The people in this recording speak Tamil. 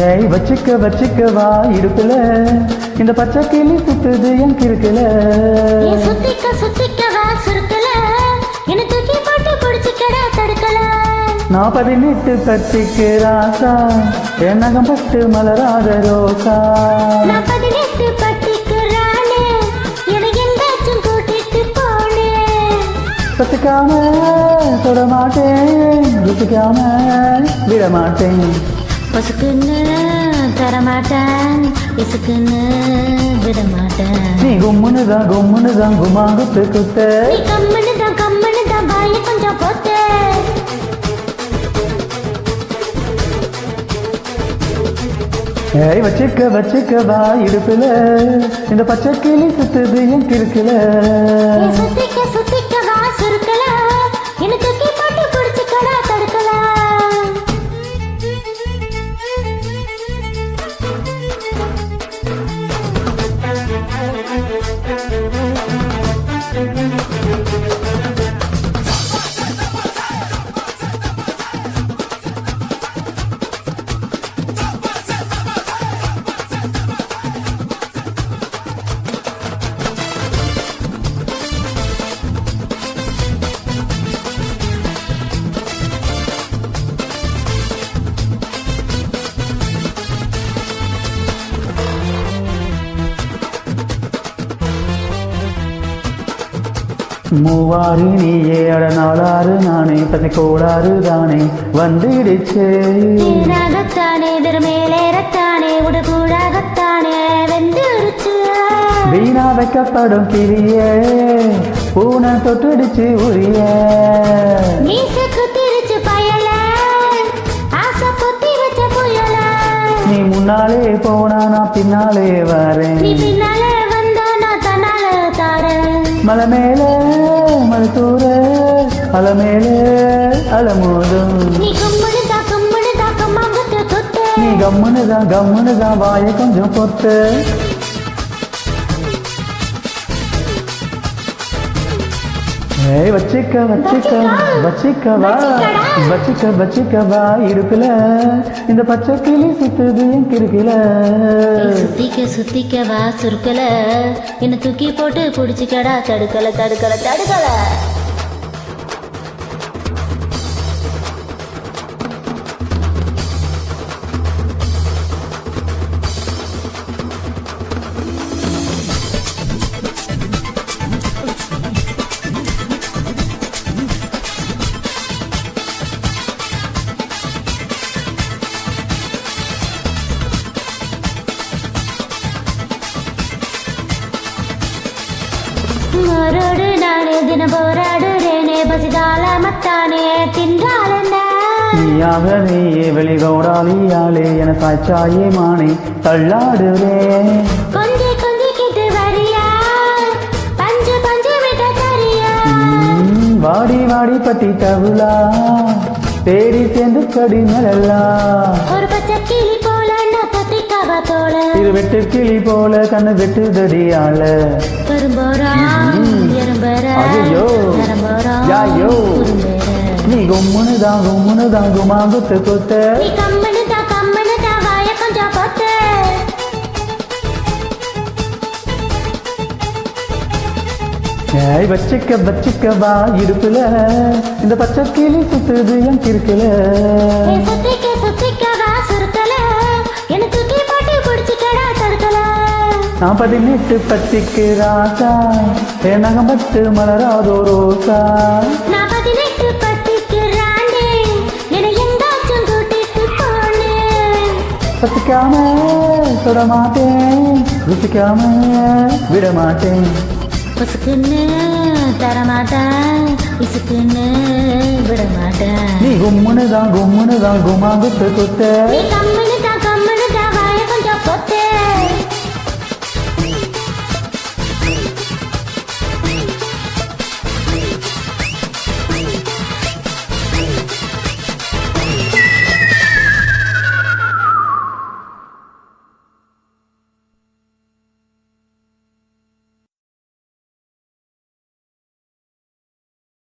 ஏய் வச்சுக்க வச்சுக்க வா இடுப்புல இந்த பச்சை கிளி சுத்துது என் கிறுக்குல சுத்திக்க சுத்திக்க வா சுருக்கல என்ன தூக்கி போட்டு பிடிச்சிக்கடா தடுக்கல நான் 18 பத்திக்கு ராசா என் நகம் பட்டு மலராத ரோசா நான் 18 பட்டிக்கு ராணே எனக்கு எந்தாச்சும் கூட்டிட்டு போனே பத்துக்காம தொட மாட்டேன் ருசிக்காம விட மாட்டேன் பசுக்குன்னு தரமாட்டேன் இசுக்குன்னு விட மாட்டேன் நீ கும்முனுதான் குமாங்குத்து குத்த நீ கம்மனு தான் வாய கொஞ்சம் போத்தே ஏய் வச்சுக்க வச்சுக்க வா இடுப்புல இந்த பச்சை கிளி சுத்துது என் கிறுக்குல சுத்திக்க சுத்திக்க வா சுருக்கல என்ன தூக்கி போட்டு பிடிச்சிக்கடா தடுக்கல மூவாறு நீயே அடநாளாறு நானே பச்சை கோளாறு தானே வந்துடுச்சே நீராகத்தானே திருமேலேறத்தானே உடகூடாகத்தானே வெந்துருச்சு வீணா வைக்கப்படும் கிளியே பூனை தொட்டுடுச்சு உரிய மீச குத்திருச்சு பயல ஆசை குத்தி வச்ச புயல நீ முன்னாலே போனா நான் பின்னாலே வரேன் நீ பின்னாலே வந்தா நான் தன்னால தாரேன் மலை மேலே மலை தூர அலை மேலே அலமோதும் நீ கம்மனு கம்மாங்கத்து குத்து நீ கம்முனுதான் வாய கொஞ்சம் பொத்து ஏய் வச்சிக்க வா இடுப்புல இந்த பச்சை கிளி சுத்துது என் கிறுக்குல சுத்திக்க வா சுருக்கல என்ன தூக்கி போட்டு பிடிச்சிக்கடா தடுக்கல மரோடு நானே தினம் போராடுறேனே பசிதால மத்தானே தின்றாலென்ன நீயாக நீயே வெளிகோடாலியாலே என சாய்ச்சாயே மானே தள்ளாடுறேன் கொஞ்சி கிட்டு வரியா பஞ்சு விட்ட தரியா வாடி பட்டி தவுலா தேடி சேர்ந்து கடி மேலல்லா ஒரு பச்சை கிளி போல நான் பத்திக்காவ தோல இது வெட்டு கிளி போல கண்ணு வெட்டுதடியால பெரும்போரா எறும்பேர ஐயோ யாயோ நீ கும்முனுதான் குமாங்குத்து குத்த நீ கம்மனு தான் வாய கொஞ்சம் போத்து ஏய் வச்சிக்க வா இடுப்புல இந்த பச்சை கிளி சுத்துது என் கிறுக்குல சுத்திக்க வா சுருக்கல என்ன தூக்கி போட்டு பிடிச்சிக்கடா தடுக்கல நான் 18 பத்திக்கு ராசா என் நகம் பட்டு மலராதோ ரோசா நான் 18 பட்டிக்கு ராண்டே என்னை எங்காச்சும் கூட்டிட்டு போனே பத்திக்காம தொட மாட்டேன் ருசிக்காம விட மாட்டேன் பசுக்குன்னு தரமாட்டேன் இசுக்குன்னு விட மாட்டேன் நீ கும்முனுதான் குமாங்குத்து குத்த நீ